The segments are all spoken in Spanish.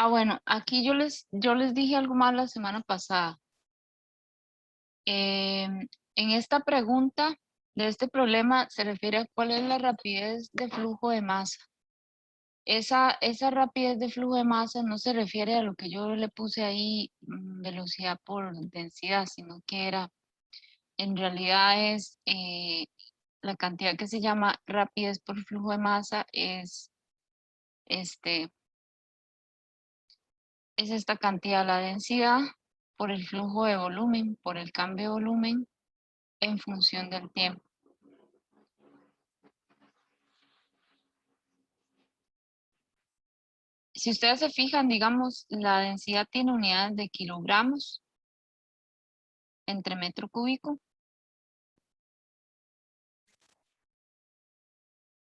Bueno, aquí yo les dije algo más la semana pasada. En esta pregunta de este problema se refiere a cuál es la rapidez de flujo de masa. Esa rapidez de flujo de masa no se refiere a lo que yo le puse ahí, velocidad por densidad, sino que en realidad es la cantidad que se llama rapidez por flujo de masa este, es esta cantidad, la densidad por el flujo de volumen, por el cambio de volumen en función del tiempo. Si ustedes se fijan, digamos, la densidad tiene unidades de kilogramos entre metro cúbico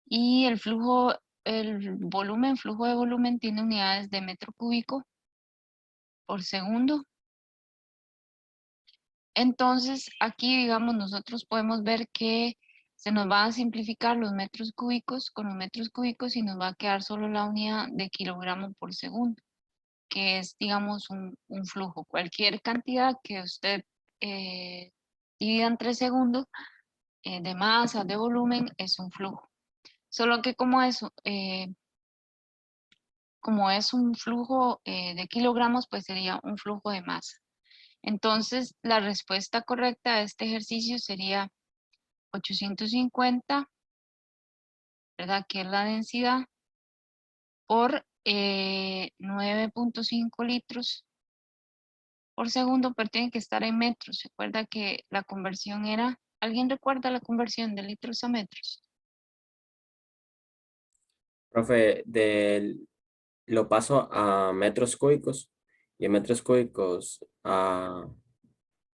y el flujo de volumen tiene unidades de metro cúbico por segundo. Entonces, aquí, digamos, nosotros podemos ver que se nos van a simplificar los metros cúbicos con los metros cúbicos y nos va a quedar solo la unidad de kilogramo por segundo, que es, digamos, un flujo. Cualquier cantidad que usted divida entre segundos de masa, de volumen, es un flujo. Solo que como es un flujo de kilogramos, pues sería un flujo de masa. Entonces, la respuesta correcta a este ejercicio sería 850, ¿verdad? Que es la densidad, por 9.5 litros por segundo, pero tiene que estar en metros. Recuerda que la conversión era, ¿alguien recuerda la conversión de litros a metros? Profe, lo paso a metros cúbicos y en metros cúbicos lo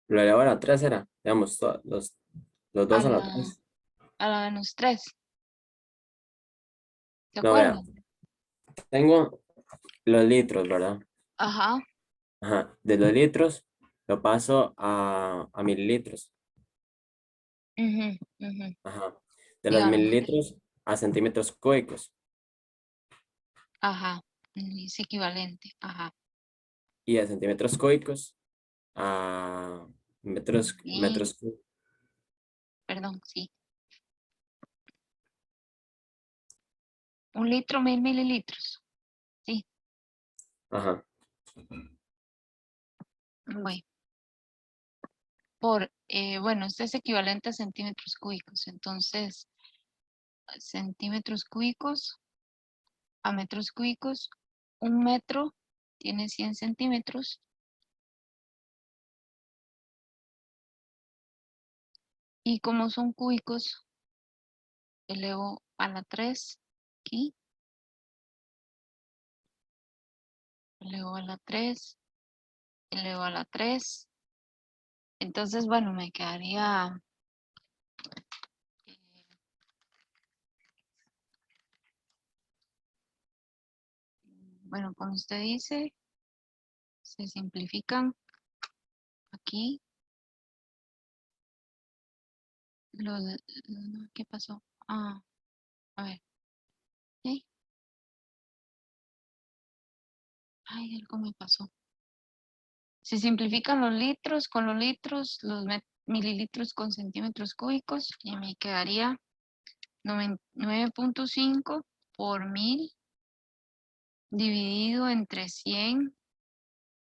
elevo a la 3 era, digamos, los A dos a la la, 3. a la menos 3, ¿se No, vea, acuerdan? tengo los litros, ¿verdad? Ajá. Ajá, de los litros lo paso a mililitros. Ujú, ujú. Ajá, de los Digamos, mililitros a centímetros cúbicos ajá, es equivalente, ajá. y de centímetros cúbicos a Y, metros cúbicos. perdón, sí. 1 litro, 1000 mililitros. Sí, Ajá, bueno. Bueno, este es equivalente a centímetros cúbicos. Entonces, centímetros cúbicos a metros cúbicos. 1 metro tiene 100 centímetros. Y como son cúbicos, elevo a la 3 aquí. Elevo a la 3. Elevo a la 3. Entonces, bueno, me quedaría... eh, bueno, como usted dice, se simplifican aquí. ¿Qué pasó? A ver. ¿Sí? Ay, algo me pasó. Se simplifican los litros con los litros, los mililitros con centímetros cúbicos y me quedaría 9.5 por 1000 dividido entre 100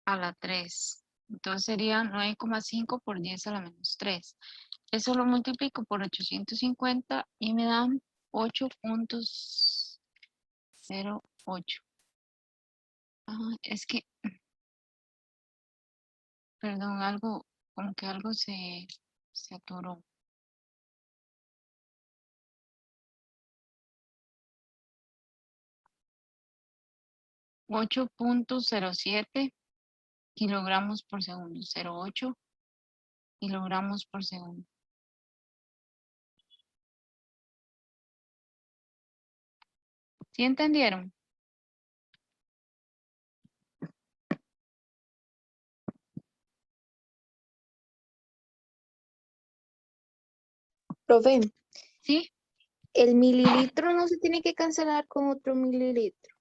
a la 3. Entonces sería 9,5 por 10 a la menos 3. Eso lo multiplico por 850 y me dan 8.08. Es que, perdón, como que algo se atoró. 8.07 kilogramos por segundo. 0,8 kilogramos por segundo. ¿Sí entendieron? Profe, ¿Sí? el mililitro no se tiene que cancelar con otro mililitro.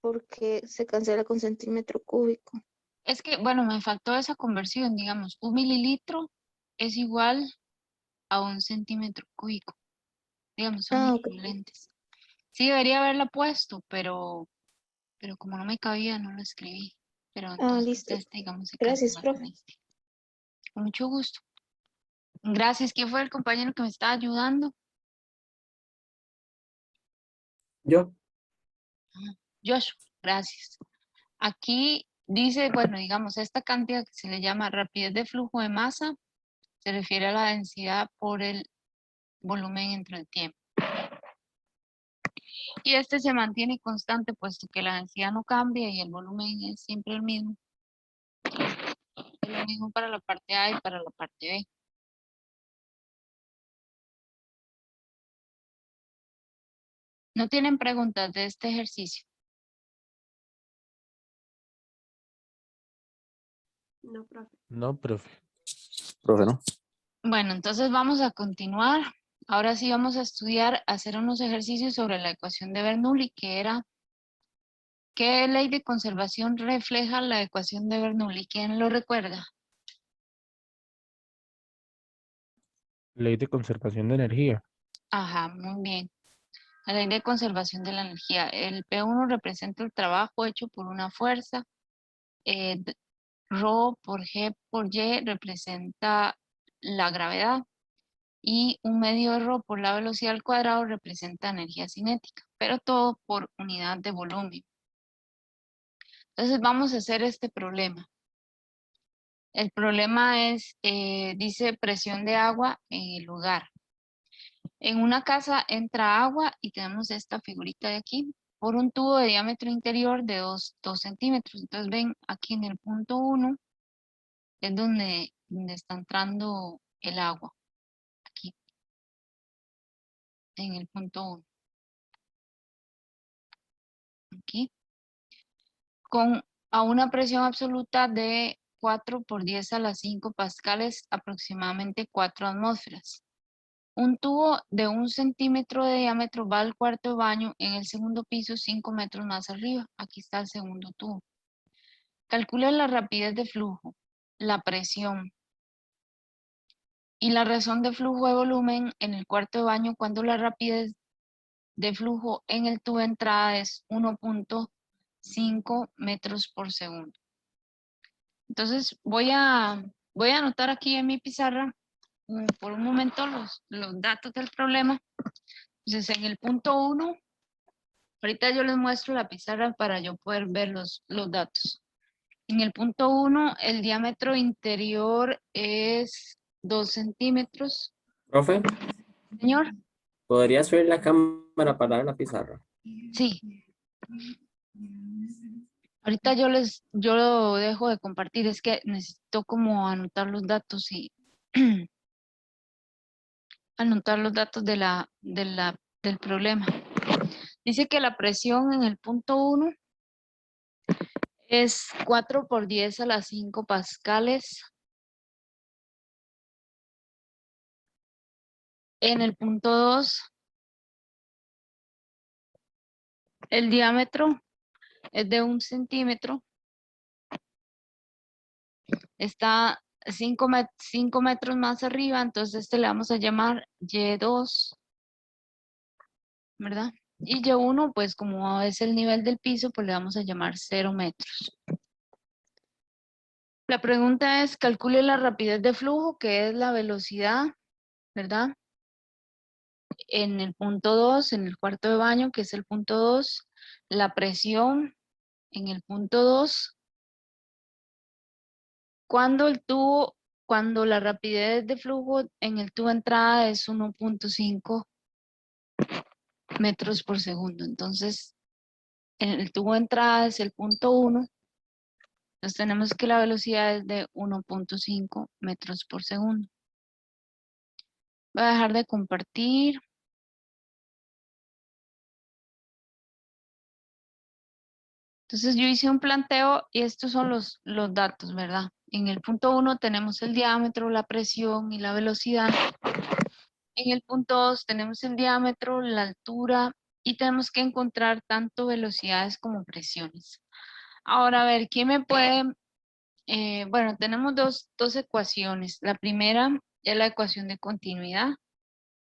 porque se cancela con centímetro cúbico. Es que, bueno, me faltó esa conversión, digamos, 1 mililitro es igual a 1 centímetro cúbico. Digamos, son Ah, ok. equivalentes. Sí, debería haberla puesto, pero como no me cabía, no lo escribí. Pero Ah, entonces, listo. digamos, se Gracias, cancela profe. con este. Con mucho gusto. Gracias. ¿Quién fue el compañero que me estaba ayudando? Yo, Joshua. Gracias. Aquí dice, bueno, digamos, esta cantidad que se le llama rapidez de flujo de masa se refiere a la densidad por el volumen entre el tiempo. Y este se mantiene constante puesto que la densidad no cambia y el volumen es siempre el mismo. Es lo mismo para la parte A y para la parte B. ¿No tienen preguntas de este ejercicio? No, profe. No, profe. Profe, ¿no? Bueno, entonces vamos a continuar. Ahora sí vamos a estudiar, hacer unos ejercicios sobre la ecuación de Bernoulli, que era, ¿qué ley de conservación refleja la ecuación de Bernoulli? ¿Quién lo recuerda? Ley de conservación de energía. Ajá, muy bien. La ley de conservación de la energía. El P1 representa el trabajo hecho por una fuerza. Rho por G por Y representa la gravedad. Y un medio de Rho por la velocidad al cuadrado representa energía cinética, pero todo por unidad de volumen. Entonces vamos a hacer este problema. El problema es, dice presión de agua en el lugar. En una casa entra agua y tenemos esta figurita de aquí por un tubo de diámetro interior de 2 centímetros. Entonces ven aquí en el punto 1 es donde está entrando el agua. Aquí, en el punto 1. Aquí. A una presión absoluta de 4 por 10 a la 5 pascales, aproximadamente 4 atmósferas. Un tubo de 1 centímetro de diámetro va al cuarto de baño en el segundo piso 5 metros más arriba. Aquí está el segundo tubo. Calcule la rapidez de flujo, la presión y la razón de flujo de volumen en el cuarto de baño cuando la rapidez de flujo en el tubo de entrada es 1.5 metros por segundo. Entonces voy a anotar aquí en mi pizarra por un momento los datos del problema. Entonces en el punto 1, ahorita yo les muestro la pizarra para yo poder ver los datos. En el punto 1, el diámetro interior es 2 centímetros. profe, Señor, ¿podría subir la cámara para ver la pizarra? sí. Ahorita yo lo dejo de compartir, es que necesito como anotar los datos y anotar los datos del problema. Dice que la presión en el punto 1 es 4 por 10 a la 5 pascales. En el punto 2, el diámetro es de 1 centímetro. Está 5 metros más arriba, entonces este le vamos a llamar Y2, ¿verdad? Y Y1, pues como es el nivel del piso, pues le vamos a llamar 0 metros. La pregunta es, calcule la rapidez de flujo, que es la velocidad, ¿verdad? En el punto 2, en el cuarto de baño, que es el punto 2, la presión en el punto 2, cuando la rapidez de flujo en el tubo de entrada es 1.5 metros por segundo. Entonces, en el tubo de entrada es el punto 1, entonces tenemos que la velocidad es de 1.5 metros por segundo. Voy a dejar de compartir. Entonces yo hice un planteo y estos son los datos, ¿verdad? En el punto 1 tenemos el diámetro, la presión y la velocidad. En el punto 2 tenemos el diámetro, la altura y tenemos que encontrar tanto velocidades como presiones. Ahora, a ver, ¿quién me puede? Bueno, tenemos dos ecuaciones. La primera es la ecuación de continuidad.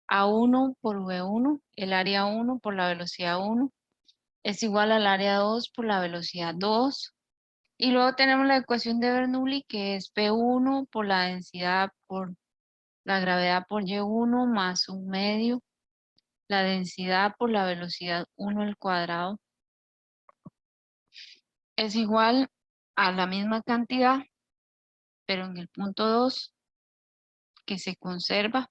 A1 por V1, el área 1 por la velocidad 1, es igual al área 2 por la velocidad 2. Y luego tenemos la ecuación de Bernoulli, que es P1 por la densidad por la gravedad por Y1 más un medio, la densidad por la velocidad 1 al cuadrado, es igual a la misma cantidad, pero en el punto 2 que se conserva.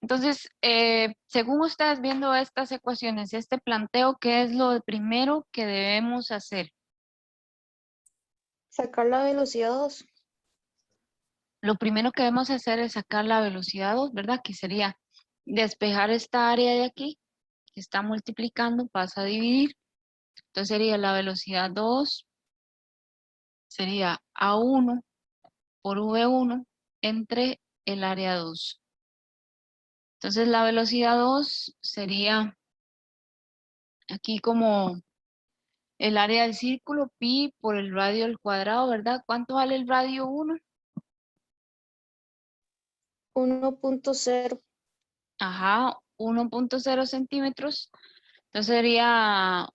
Entonces, según ustedes viendo estas ecuaciones, este planteo, ¿qué es lo primero que debemos hacer? Sacar la velocidad 2. Lo primero que debemos hacer es sacar la velocidad 2, ¿verdad? Que sería despejar esta área de aquí, que está multiplicando, pasa a dividir. Entonces sería la velocidad 2, sería A1 por V1 entre el área 2. Entonces la velocidad 2 sería aquí como el área del círculo, pi por el radio al cuadrado, ¿verdad? ¿Cuánto vale el radio 1? 1.0. Ajá, 1.0 centímetros. Entonces sería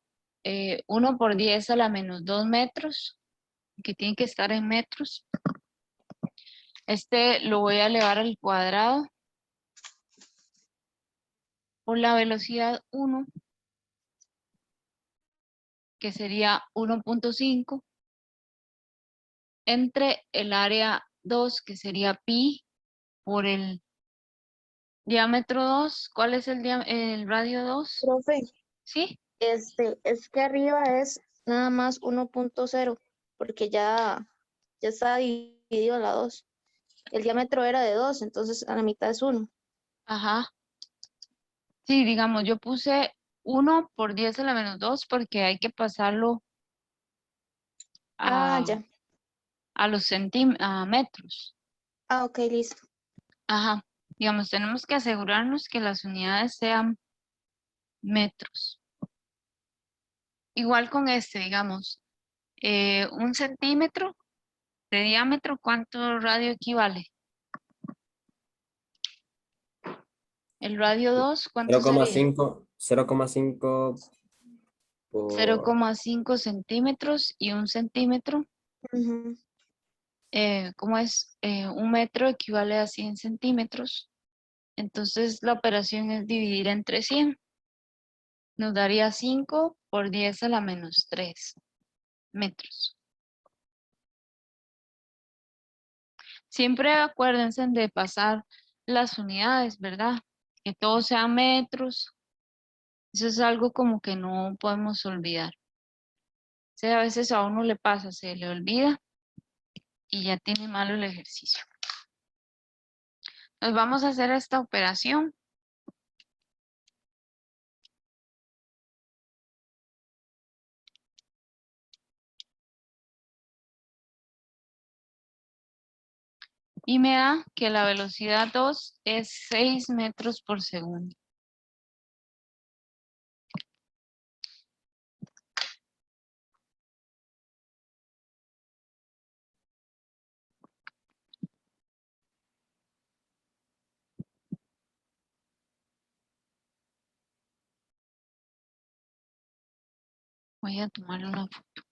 1 por 10 a la menos 2 metros, que tiene que estar en metros. Este lo voy a elevar al cuadrado por la velocidad 1, que sería 1.5, entre el área 2, que sería pi, por el diámetro 2. ¿Cuál es el radio 2? Profe, ¿Sí? es que arriba es nada más 1.0, porque ya está dividido la 2. El diámetro era de 2, entonces a la mitad es 1. Ajá. Sí, digamos, yo puse 1 por 10 a la menos 2 porque hay que pasarlo Ah, a, ya. a los metros. Ah, ok, listo. Ajá. Digamos, tenemos que asegurarnos que las unidades sean metros. Igual con este, digamos, 1 centímetro de diámetro, ¿cuánto radio equivale? El radio 2, ¿cuánto sería? 0,5 por 0,5 centímetros y 1 centímetro. Ujú. ¿Cómo es? 1 metro equivale a 100 centímetros. Entonces la operación es dividir entre 100. Nos daría 5 por 10 a la menos 3 metros. Siempre acuérdense de pasar las unidades, ¿verdad? Que todos sean metros. Eso es algo como que no podemos olvidar. O sea, a veces a uno le pasa, se le olvida y ya tiene malo el ejercicio. Nos vamos a hacer esta operación. Y me da que la velocidad 2 es 6 metros por segundo. Voy a tomar una foto.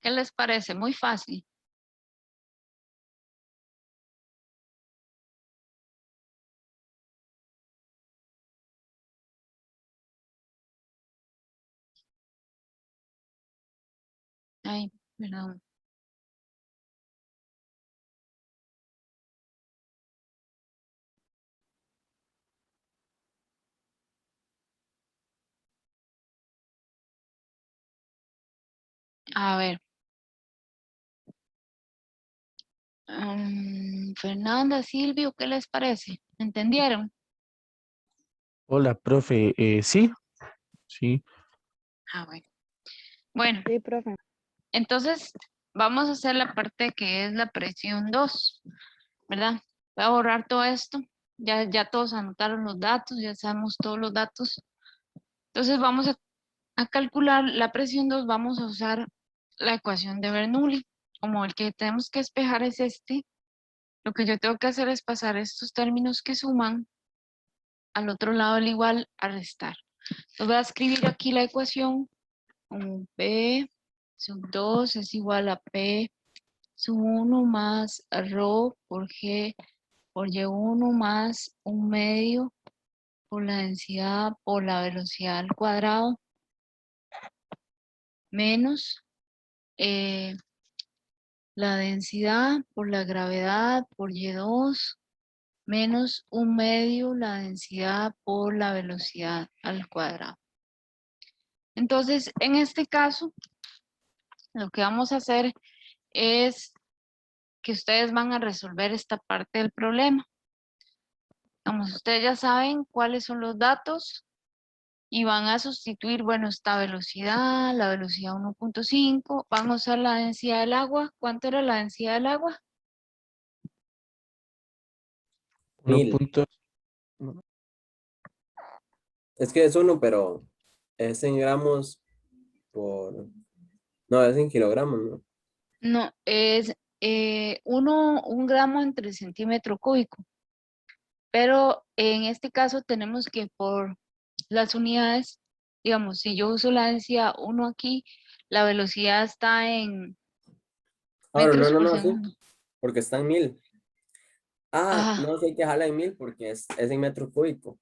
¿Qué les parece? Muy fácil. Ay, perdón. A ver. Fernanda, Silvio, ¿qué les parece? ¿Entendieron? Hola, profe. Sí, sí. Ah, bueno. Bueno, Sí, profe. entonces vamos a hacer la parte que es la presión 2, ¿verdad? Voy a borrar todo esto. Ya todos anotaron los datos, ya sabemos todos los datos. Entonces vamos a calcular la presión 2, vamos a usar la ecuación de Bernoulli. Como el que tenemos que despejar es este, lo que yo tengo que hacer es pasar estos términos que suman al otro lado del igual a restar. Entonces voy a escribir aquí la ecuación como P sub 2 es igual a P sub 1 más rho por G por Y1 más un medio por la densidad por la velocidad al cuadrado menos la densidad por la gravedad por Y2 menos un medio la densidad por la velocidad al cuadrado. Entonces, en este caso, lo que vamos a hacer es que ustedes van a resolver esta parte del problema. Vamos, ustedes ya saben cuáles son los datos y van a sustituir, bueno, esta velocidad, la velocidad 1.5, van a usar la densidad del agua. ¿Cuánto era la densidad del agua? Uno 1000. punto, Es que es uno, pero es en gramos por... No, es en kilogramos, ¿no? No, es un gramo entre centímetro cúbico. Pero en este caso tenemos que por las unidades, digamos, si yo uso la densidad 1 aquí, la velocidad está en Ahora, no, metros no, por no, sí, segundo. porque está en 1000. Ah, Ajá, no, sí hay que dejarla en 1000 porque es en metro cúbico.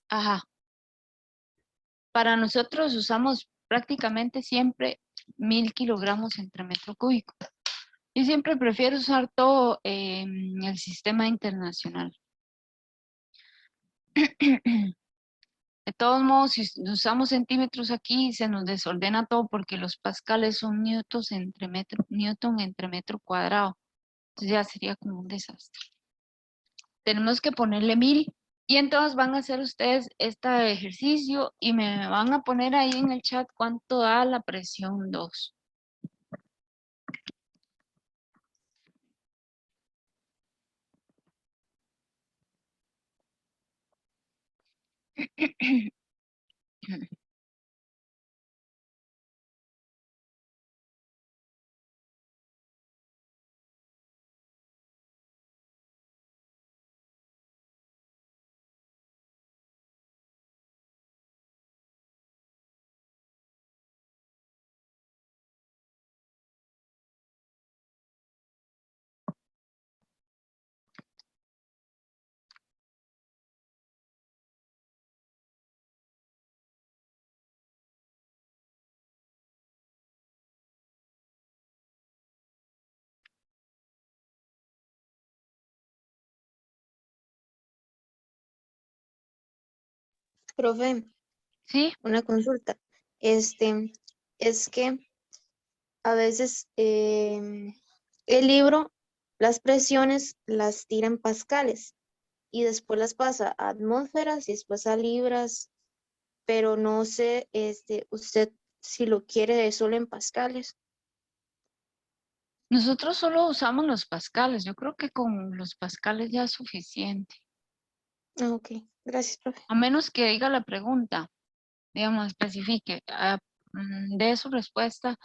ajá. Para nosotros usamos prácticamente siempre 1000 kilogramos entre metro cúbico. Yo siempre prefiero usar todo en el sistema internacional. De todos modos, si usamos centímetros aquí, se nos desordena todo porque los pascales son newton entre metro cuadrado. Entonces ya sería como un desastre. Tenemos que ponerle 1000 y entonces van a hacer ustedes este ejercicio y me van a poner ahí en el chat cuánto da la presión 2. Profe, ¿Sí? una consulta. Es que a veces el libro, las presiones las tira en pascales y después las pasa a atmósferas y después a libras, pero no sé, usted si lo quiere solo en pascales. Nosotros solo usamos los pascales. Yo creo que con los pascales ya es suficiente. Ah, ok, gracias, profe. A menos que diga la pregunta, digamos, especifique, de su respuesta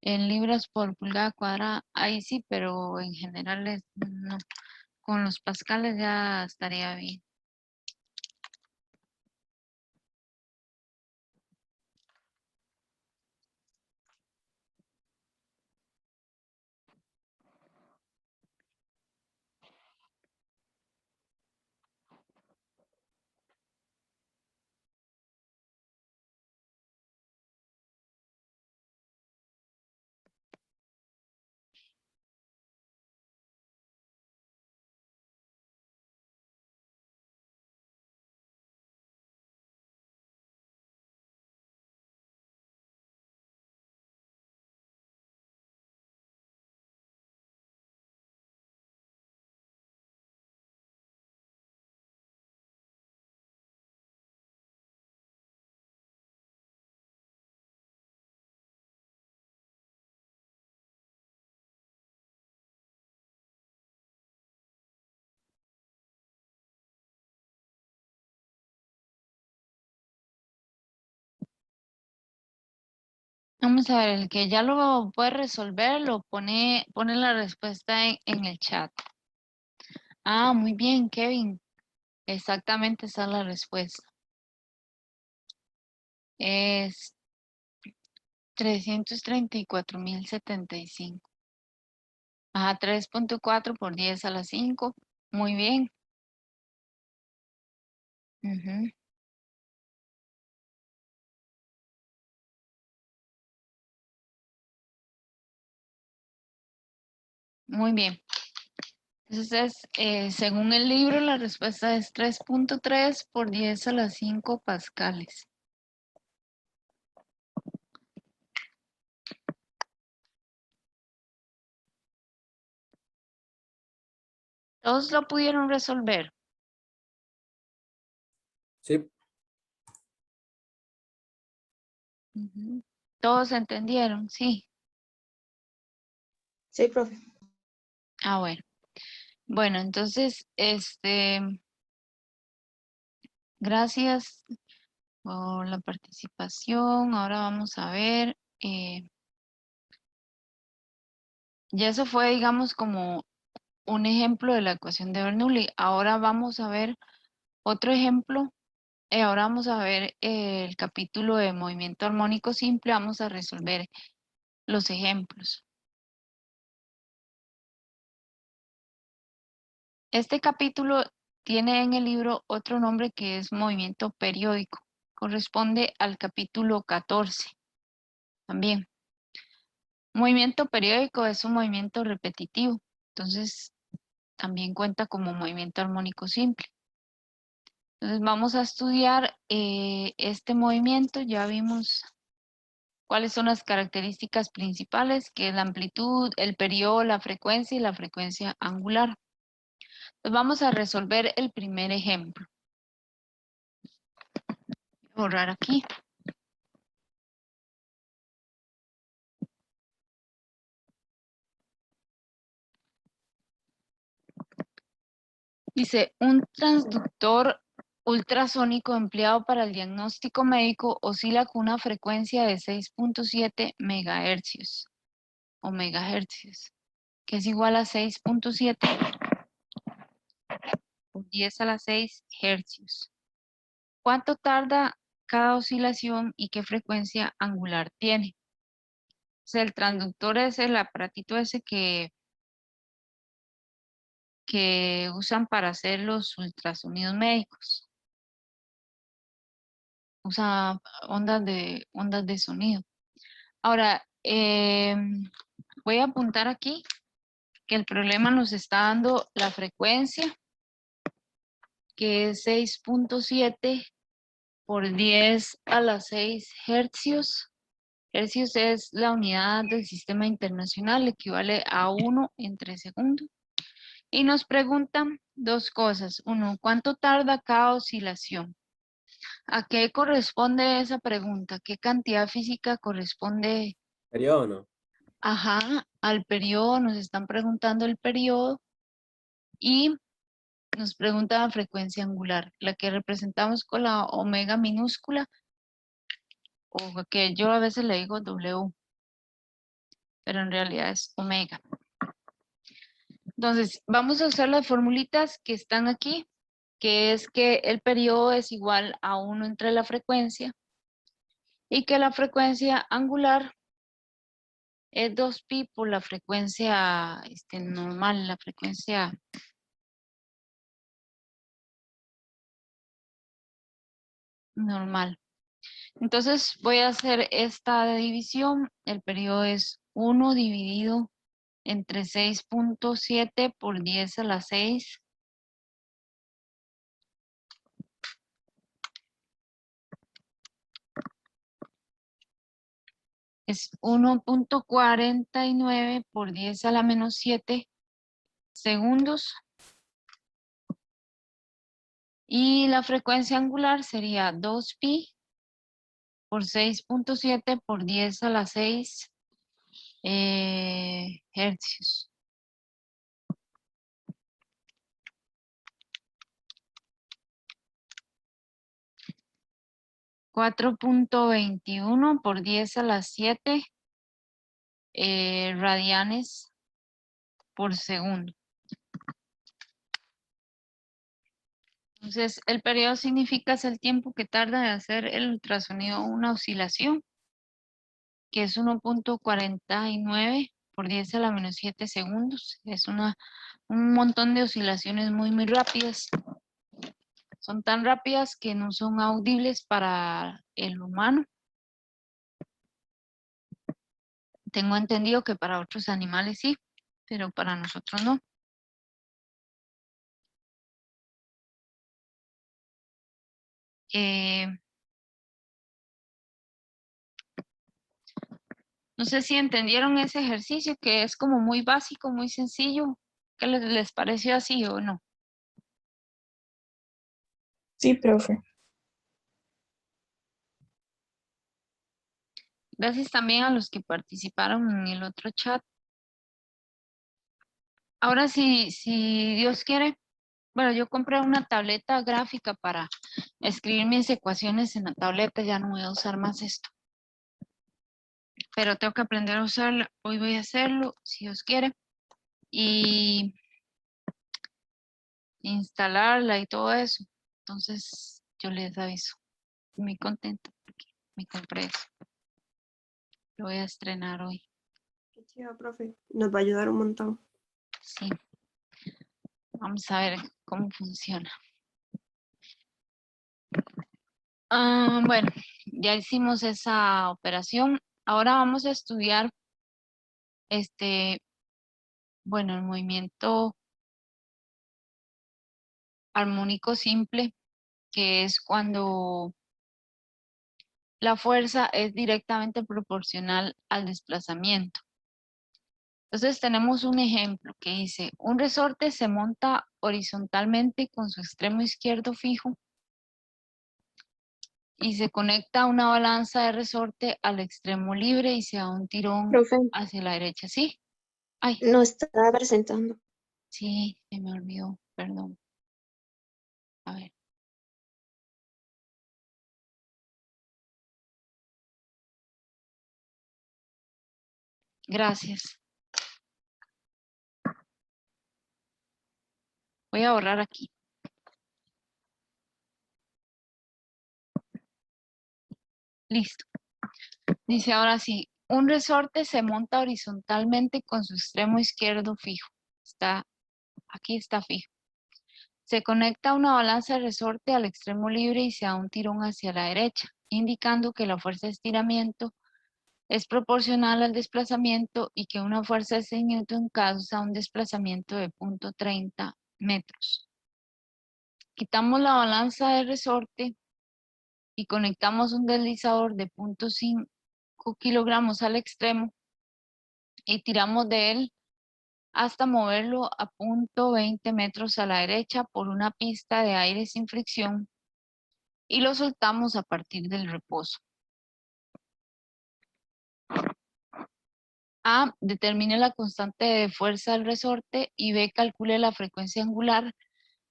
en libras por pulgada cuadrada, ahí sí, pero en general no. Con los pascales ya estaría bien. Vamos a ver, el que ya lo puede resolver, pone la respuesta en el chat. Ah, muy bien, Kevin. Exactamente esa es la respuesta. Es 334.075. Ajá, 3.4 por 10 a la 5. Muy bien. Ujú. Muy bien. Entonces, según el libro, la respuesta es 3.3 por 10 a la 5 pascales. ¿Todos lo pudieron resolver? Sí, Ujú. ¿Todos entendieron? Sí. Sí, profe. Ah, bueno. Bueno, entonces, gracias por la participación. Ahora vamos a ver. Ya eso fue, digamos, como un ejemplo de la ecuación de Bernoulli. Ahora vamos a ver otro ejemplo. Ahora vamos a ver el capítulo de movimiento armónico simple. Vamos a resolver los ejemplos. Este capítulo tiene en el libro otro nombre que es movimiento periódico. Corresponde al capítulo 14 también. Movimiento periódico es un movimiento repetitivo. Entonces, también cuenta como movimiento armónico simple. Entonces vamos a estudiar este movimiento. Ya vimos cuáles son las características principales, que es la amplitud, el periodo, la frecuencia y la frecuencia angular. Entonces vamos a resolver el primer ejemplo. Voy a borrar aquí. Dice, un transductor ultrasónico empleado para el diagnóstico médico oscila con una frecuencia de 6.7 megahercios o megahercios, que es igual a 6.7 por 10 a la 6 hercios. ¿Cuánto tarda cada oscilación y qué frecuencia angular tiene? O sea, el transductor es el aparatito ese que usan para hacer los ultrasonidos médicos. Usa ondas de sonido. Ahora, voy a apuntar aquí que el problema nos está dando la frecuencia, que es 6.7 por 10 a la 6 hercios. Hercios es la unidad del sistema internacional, equivale a 1 entre segundos. Y nos preguntan dos cosas. Uno, ¿cuánto tarda cada oscilación? ¿A qué corresponde esa pregunta? ¿Qué cantidad física corresponde? periodo no. Ajá, al periodo, nos están preguntando el periodo y nos preguntan la frecuencia angular, la que representamos con la omega minúscula, o que yo a veces le digo W, pero en realidad es omega. Entonces, vamos a usar las formulitas que están aquí, que es que el periodo es igual a 1 entre la frecuencia y que la frecuencia angular es 2pi por la frecuencia normal, la frecuencia normal. Entonces voy a hacer esta división. El periodo es 1 dividido entre 6.7 por 10 a la 6. Es 1.49 por 10 a la menos 7 segundos. Y la frecuencia angular sería 2pi por 6.7 por 10 a la 6 hercios. 4.21 por 10 a la 7 radianes por segundo. Entonces, el periodo significa es el tiempo que tarda de hacer el ultrasonido una oscilación, que es 1.49 por 10 a la menos 7 segundos. Es un montón de oscilaciones muy, muy rápidas. Son tan rápidas que no son audibles para el humano. Tengo entendido que para otros animales sí, pero para nosotros no. No sé si entendieron ese ejercicio que es como muy básico, muy sencillo. ¿Qué les pareció así o no? Sí, profe. Gracias también a los que participaron en el otro chat. Ahora si Dios quiere, bueno, yo compré una tableta gráfica para escribir mis ecuaciones en la tableta, ya no voy a usar más esto. Pero tengo que aprender a usarla, hoy voy a hacerlo, si Dios quiere. Y instalarla y todo eso. Entonces, yo les aviso. Muy contenta porque me compré eso. Lo voy a estrenar hoy. Qué chido, profe. Nos va a ayudar un montón. Sí. Vamos a ver cómo funciona. Bueno, ya hicimos esa operación. Ahora vamos a estudiar bueno, el movimiento armónico simple, que es cuando la fuerza es directamente proporcional al desplazamiento. Entonces tenemos un ejemplo que dice, un resorte se monta horizontalmente con su extremo izquierdo fijo y se conecta a una balanza de resorte al extremo libre y se da un tirón Profe, hacia la derecha. ¿Sí? Ay, no estaba presentando. sí, se me olvidó, perdón. A ver. Gracias. Voy a borrar aquí. Listo. Dice ahora sí, un resorte se monta horizontalmente con su extremo izquierdo fijo. Aquí está fijo. Se conecta a una balanza de resorte al extremo libre y se da un tirón hacia la derecha, indicando que la fuerza de estiramiento es proporcional al desplazamiento y que una fuerza de 6 Newton causa un desplazamiento de 0.30 metros. Quitamos la balanza de resorte y conectamos un deslizador de 0.5 kilogramos al extremo y tiramos de él hasta moverlo a 0.20 metros a la derecha por una pista de aire sin fricción y lo soltamos a partir del reposo. A, determine la constante de fuerza del resorte y B, calcule la frecuencia angular,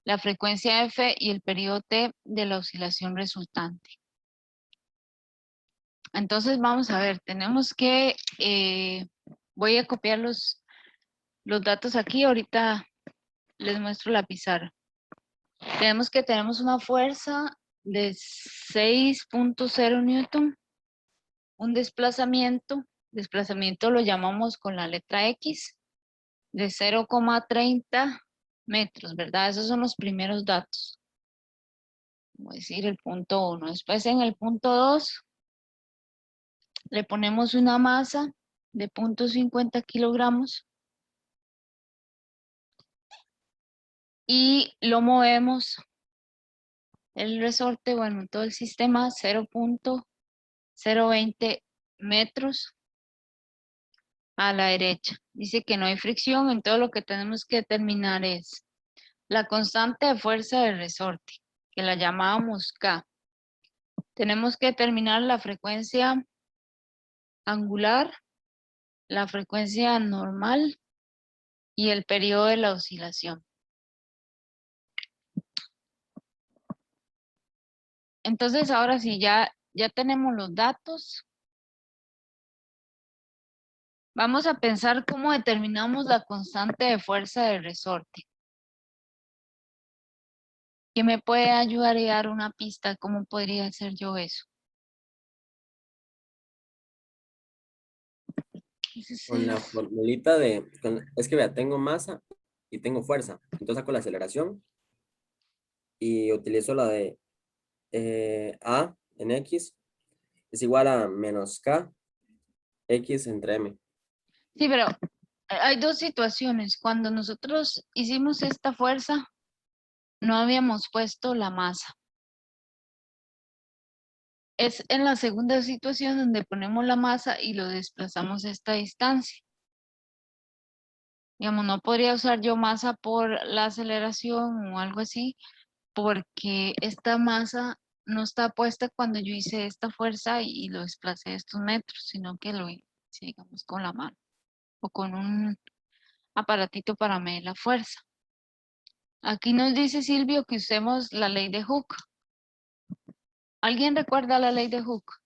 la frecuencia F y el periodo T de la oscilación resultante. Entonces vamos a ver, tenemos que, voy a copiar los datos aquí, ahorita les muestro la pizarra. Tenemos una fuerza de 6.0 Newton, un desplazamiento lo llamamos con la letra X, de 0,30 metros, ¿verdad? Esos son los primeros datos. Voy a decir el punto 1. Después en el punto 2 le ponemos una masa de 0.50 kilogramos y lo movemos el resorte, bueno, todo el sistema 0.020 metros a la derecha. Dice que no hay fricción, entonces lo que tenemos que determinar es la constante de fuerza del resorte, que la llamábamos K. Tenemos que determinar la frecuencia angular, la frecuencia normal y el periodo de la oscilación. Entonces ahora sí ya ya tenemos los datos. Vamos a pensar cómo determinamos la constante de fuerza del resorte. ¿Quién me puede ayudar y dar una pista? ¿Cómo podría hacer yo eso? Con la formulita es que vea, tengo masa y tengo fuerza. Entonces saco la aceleración y utilizo la de A en X es igual a menos K X entre M. Sí, pero hay dos situaciones. Cuando nosotros hicimos esta fuerza, no habíamos puesto la masa. Es en la segunda situación donde ponemos la masa y lo desplazamos a esta distancia. Digamos, no podría usar yo masa por la aceleración o algo así, porque esta masa no está puesta cuando yo hice esta fuerza y lo desplacé estos metros, sino que lo hice, digamos, con la mano o con un aparatito para medir la fuerza. Aquí nos dice Silvio que usemos la ley de Hooke. ¿Alguien recuerda la ley de Hooke?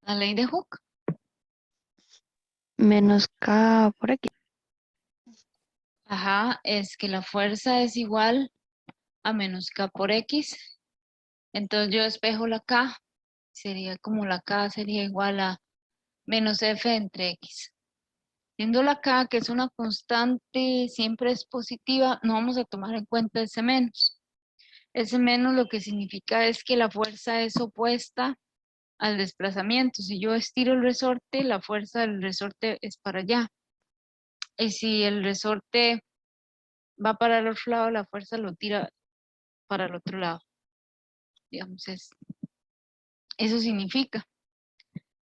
La ley de Hooke. Menos K por aquí. Ajá, es que la fuerza es igual a menos K por X. Entonces yo despejo la K. Sería como la K sería igual a menos F entre X. Siendo la K, que es una constante, siempre es positiva, no vamos a tomar en cuenta ese menos. Ese menos lo que significa es que la fuerza es opuesta al desplazamiento. Si yo estiro el resorte, la fuerza del resorte es para allá. Y si el resorte va para el otro lado, la fuerza lo tira para el otro lado. Digamos, eso significa.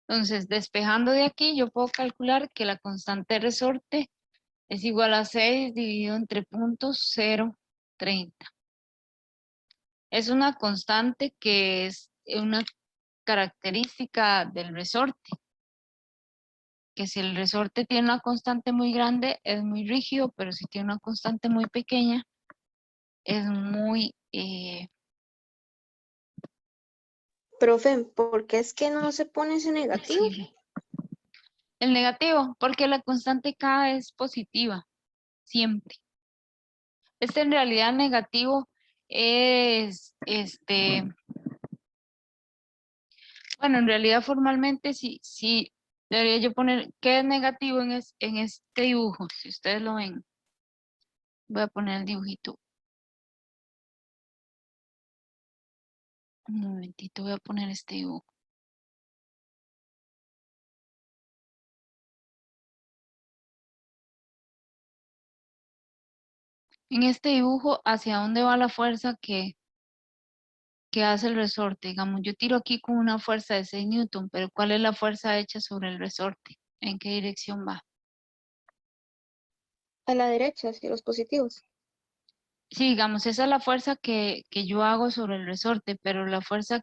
Entonces, despejando de aquí, yo puedo calcular que la constante de resorte es igual a 6 dividido entre puntos 0,30. Es una constante que es una característica del resorte. Que si el resorte tiene una constante muy grande, es muy rígido, pero si tiene una constante muy pequeña, es muy Profe, ¿por qué es que no se pone ese negativo? flexible. El negativo, porque la constante K es positiva, siempre. Este en realidad negativo es, bueno, en realidad formalmente sí, debería yo poner qué es negativo en este dibujo, si ustedes lo ven. Voy a poner el dibujito. Un momentito, voy a poner este dibujo. En este dibujo, ¿hacia dónde va la fuerza que hace el resorte? Digamos, yo tiro aquí con una fuerza de 6 newton, pero ¿cuál es la fuerza hecha sobre el resorte? ¿En qué dirección va? A la derecha, hacia los positivos. Sí, digamos, esa es la fuerza que yo hago sobre el resorte, pero la fuerza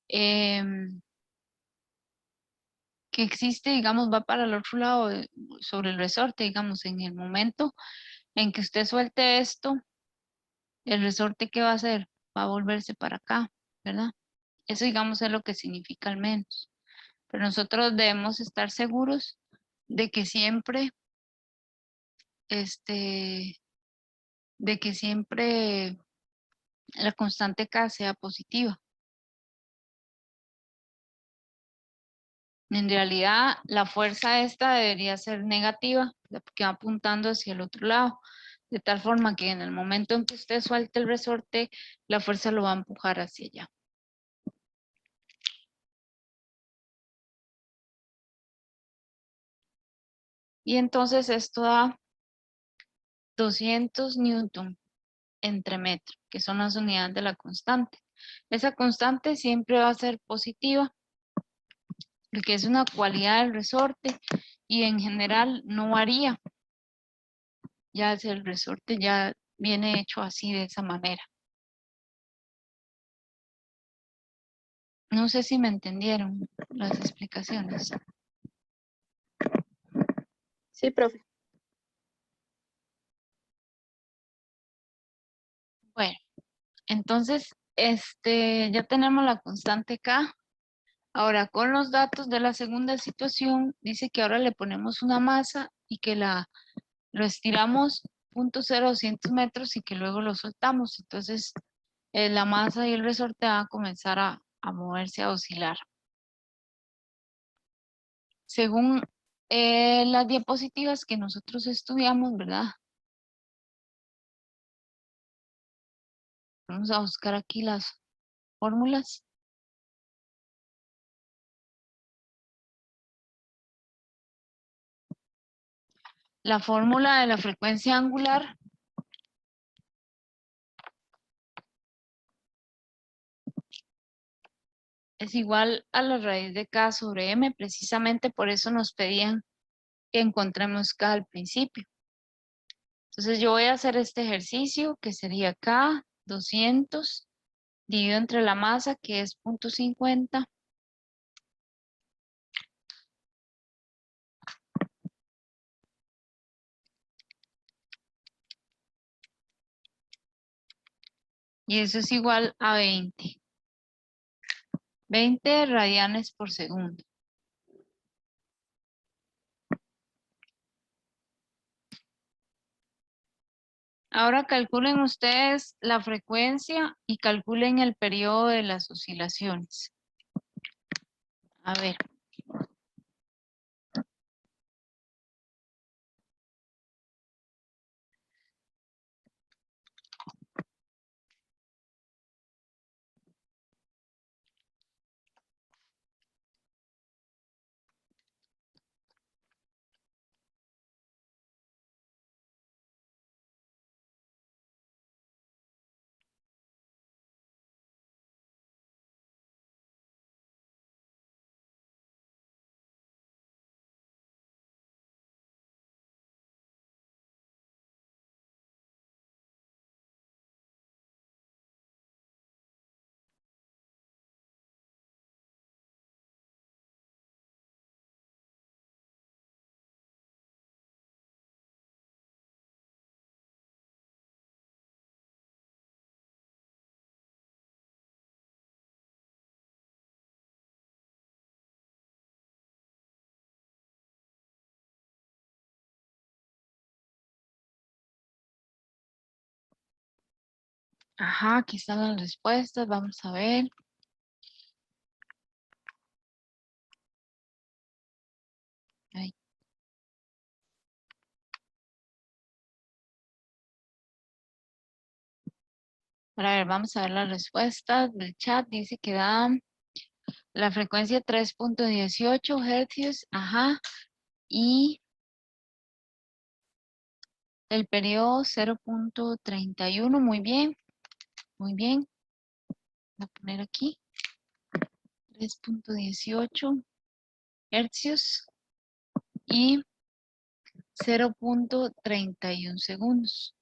em, que existe, digamos, va para el otro lado sobre el resorte, digamos, en el momento en que usted suelte esto, el resorte, ¿qué va a hacer? Va a volverse para acá, ¿verdad? Eso, digamos, es lo que significa al menos. Pero nosotros debemos estar seguros de que siempre, este, de que siempre la constante K sea positiva. En realidad, la fuerza esta debería ser negativa, porque va apuntando hacia el otro lado, de tal forma que en el momento en que usted suelte el resorte, la fuerza lo va a empujar hacia allá. Y entonces esto da 200 newton entre metro, que son las unidades de la constante. Esa constante siempre va a ser positiva, porque es una cualidad del resorte y en general no varía. Ya es el resorte ya viene hecho así de esa manera. No sé si me entendieron las explicaciones. Sí, profe. Entonces, ya tenemos la constante K. Ahora, con los datos de la segunda situación, dice que ahora le ponemos una masa y que lo estiramos 0.0200 metros y que luego lo soltamos. Entonces, la masa y el resorte van a comenzar a moverse, a oscilar. Según las diapositivas que nosotros estudiamos, ¿verdad? Vamos a buscar aquí las fórmulas. La fórmula de la frecuencia angular es igual a la raíz de K sobre M. Precisamente por eso nos pedían que encontremos K al principio. Entonces yo voy a hacer este ejercicio que sería K 200 dividido entre la masa que es 0.50. Y eso es igual a 20. 20 radianes por segundo. Ahora calculen ustedes la frecuencia y calculen el periodo de las oscilaciones. A ver. Ajá, aquí están las respuestas. Vamos a ver. Ahí. A ver, vamos a ver las respuestas del chat. Dice que da la frecuencia 3.18 hercios. Ajá. Y el periodo 0.31. Muy bien. Muy bien. Voy a poner aquí. 3.18 hercios. Y 0.31 segundos.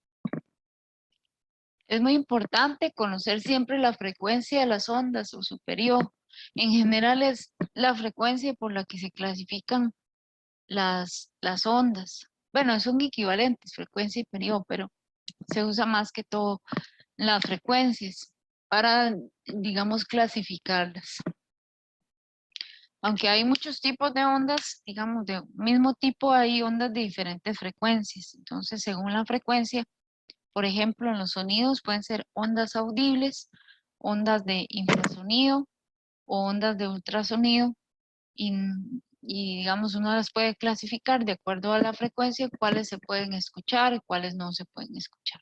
Es muy importante conocer siempre la frecuencia de las ondas o su periodo. En general es la frecuencia por la que se clasifican las ondas. Bueno, son equivalentes, frecuencia y periodo, pero se usa más que todo las frecuencias para, digamos, clasificarlas. Aunque hay muchos tipos de ondas, digamos, de mismo tipo, hay ondas de diferentes frecuencias. Entonces, según la frecuencia, por ejemplo, en los sonidos pueden ser ondas audibles, ondas de infrasonido o ondas de ultrasonido. Y digamos, uno las puede clasificar de acuerdo a la frecuencia, cuáles se pueden escuchar y cuáles no se pueden escuchar.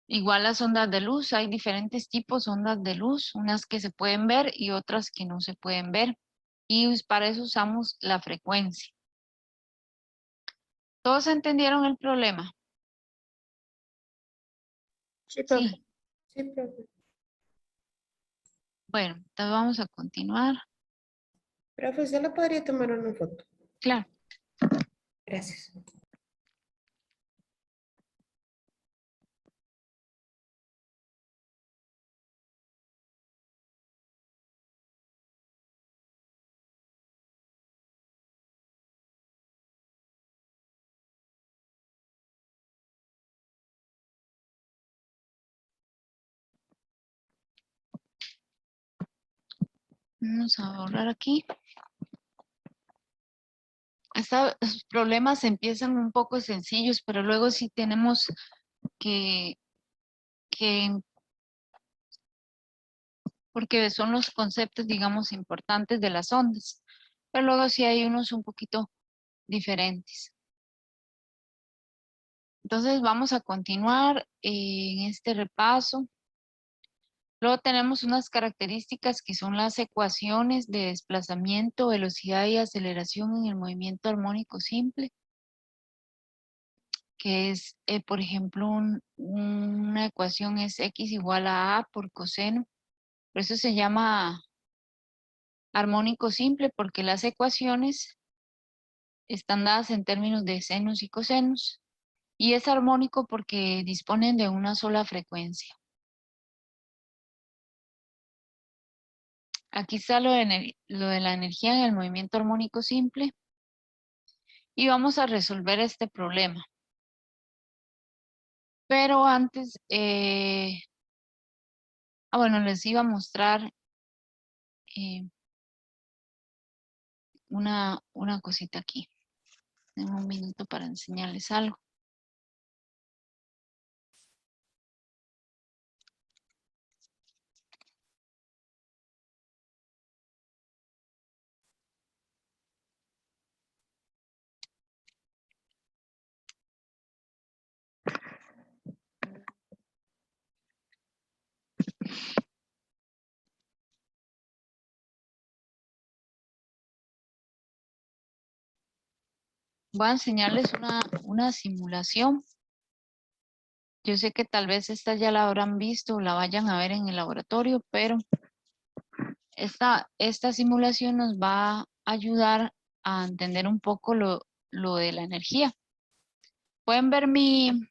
Igual las ondas de luz, hay diferentes tipos de ondas de luz, unas que se pueden ver y otras que no se pueden ver. Y para eso usamos la frecuencia. ¿Todos entendieron el problema? Sí, profe. Sí. Sí, profe. Bueno, entonces vamos a continuar. Profe, ¿se la podría tomar una foto? Claro. Gracias. Vamos a borrar aquí. Estos problemas empiezan un poco sencillos, pero luego sí tenemos que porque son los conceptos, digamos, importantes de las ondas. Pero luego sí hay unos un poquito diferentes. Entonces vamos a continuar en este repaso. Luego tenemos unas características que son las ecuaciones de desplazamiento, velocidad y aceleración en el movimiento armónico simple, que es, por ejemplo, una ecuación es x igual a a por coseno. Por eso se llama armónico simple, porque las ecuaciones están dadas en términos de senos y cosenos. Y es armónico porque disponen de una sola frecuencia. Aquí está lo de la energía en el movimiento armónico simple. Y vamos a resolver este problema. Pero antes, bueno, les iba a mostrar una cosita aquí. Tengo un minuto para enseñarles algo. Voy a enseñarles una simulación. Yo sé que tal vez esta ya la habrán visto o la vayan a ver en el laboratorio, pero esta simulación nos va a ayudar a entender un poco lo de la energía. Pueden ver mi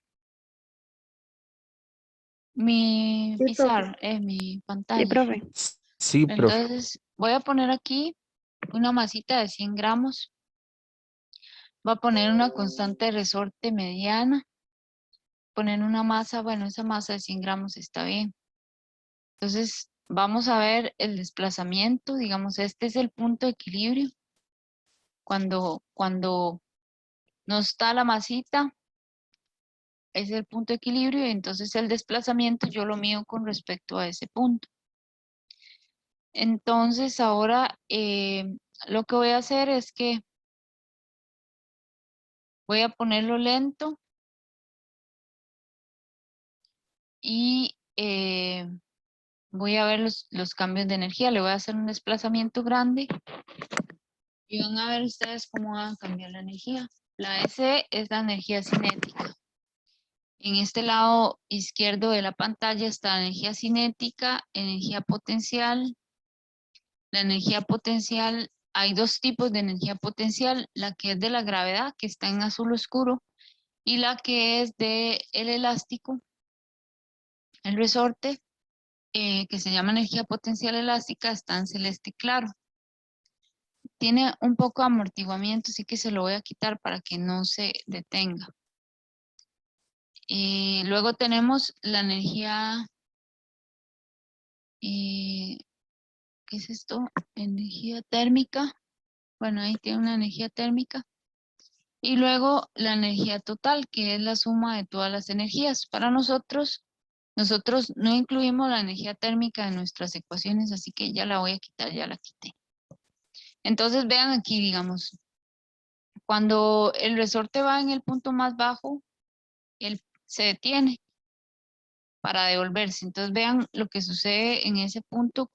Sí, profe. pizarra, mi Sí, pantalla. profe. Sí, profe. Entonces voy a poner aquí una masita de 100 gramos. Voy a poner una constante de resorte mediana. Poner una masa, bueno, esa masa de 100 gramos está bien. Entonces vamos a ver el desplazamiento. Digamos, este es el punto de equilibrio. Cuando no está la masita, es el punto de equilibrio y entonces el desplazamiento yo lo mido con respecto a ese punto. Entonces ahora lo que voy a hacer es que voy a ponerlo lento y voy a ver los cambios de energía. Le voy a hacer un desplazamiento grande y van a ver ustedes cómo van a cambiar la energía. La S es la energía cinética. En este lado izquierdo de la pantalla está la energía cinética, energía potencial. La energía potencial, hay dos tipos de energía potencial, la que es de la gravedad, que está en azul oscuro, y la que es de el elástico, el resorte, que se llama energía potencial elástica, está en celeste claro. Tiene un poco de amortiguamiento, así que se lo voy a quitar para que no se detenga. Luego tenemos la energía, ¿qué es esto? Energía térmica. Bueno, ahí tiene una energía térmica. Y luego la energía total, que es la suma de todas las energías. Para nosotros no incluimos la energía térmica en nuestras ecuaciones, así que ya la voy a quitar, ya la quité. Entonces vean aquí, digamos, cuando el resorte va en el punto más bajo, él se detiene para devolverse. Entonces vean lo que sucede en ese punto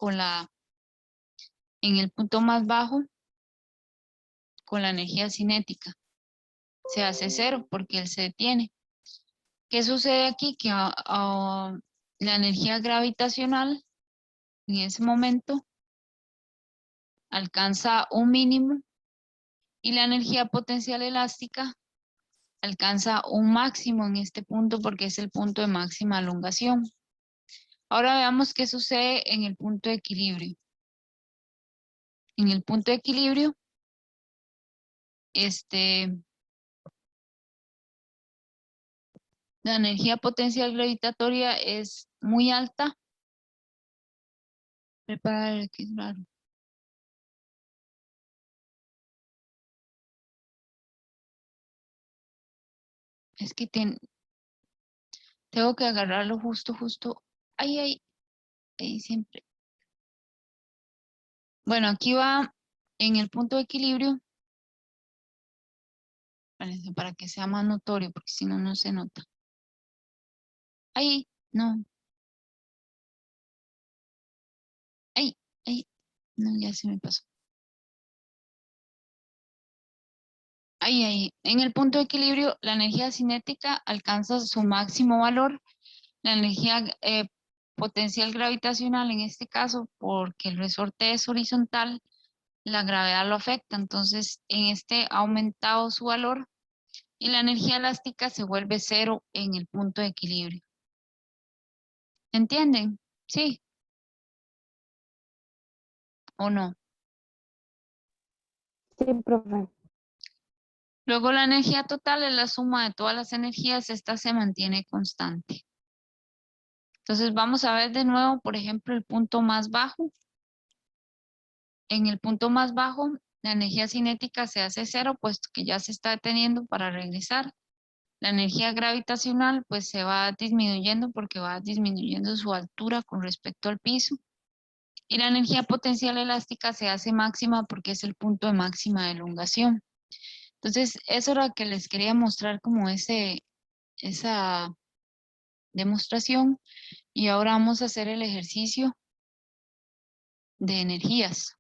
en el punto más bajo con la energía cinética. Se hace cero porque él se detiene. ¿Qué sucede aquí? Que la energía gravitacional en ese momento alcanza un mínimo y la energía potencial elástica alcanza un máximo en este punto porque es el punto de máxima elongación. Ahora veamos qué sucede en el punto de equilibrio. En el punto de equilibrio, la energía potencial gravitatoria es muy alta. Prepara que es raro. Es que tengo que agarrarlo justo. Ahí siempre. Bueno, aquí va en el punto de equilibrio. Espérense, para que sea más notorio, porque si no, no se nota. Ahí, no. Ahí, no, ya se me pasó. Ahí. En el punto de equilibrio, la energía cinética alcanza su máximo valor. La energía potencial gravitacional, en este caso, porque el resorte es horizontal, la gravedad lo afecta. Entonces, en este ha aumentado su valor y la energía elástica se vuelve cero en el punto de equilibrio. ¿Entienden? ¿Sí? ¿O no? Sí, profe. Luego la energía total es la suma de todas las energías, esta se mantiene constante. Entonces vamos a ver de nuevo, por ejemplo, el punto más bajo. En el punto más bajo, la energía cinética se hace cero, puesto que ya se está deteniendo para regresar. La energía gravitacional pues se va disminuyendo porque va disminuyendo su altura con respecto al piso. Y la energía potencial elástica se hace máxima porque es el punto de máxima elongación. Entonces, eso era lo que les quería mostrar como esa demostración. Y ahora vamos a hacer el ejercicio de energías.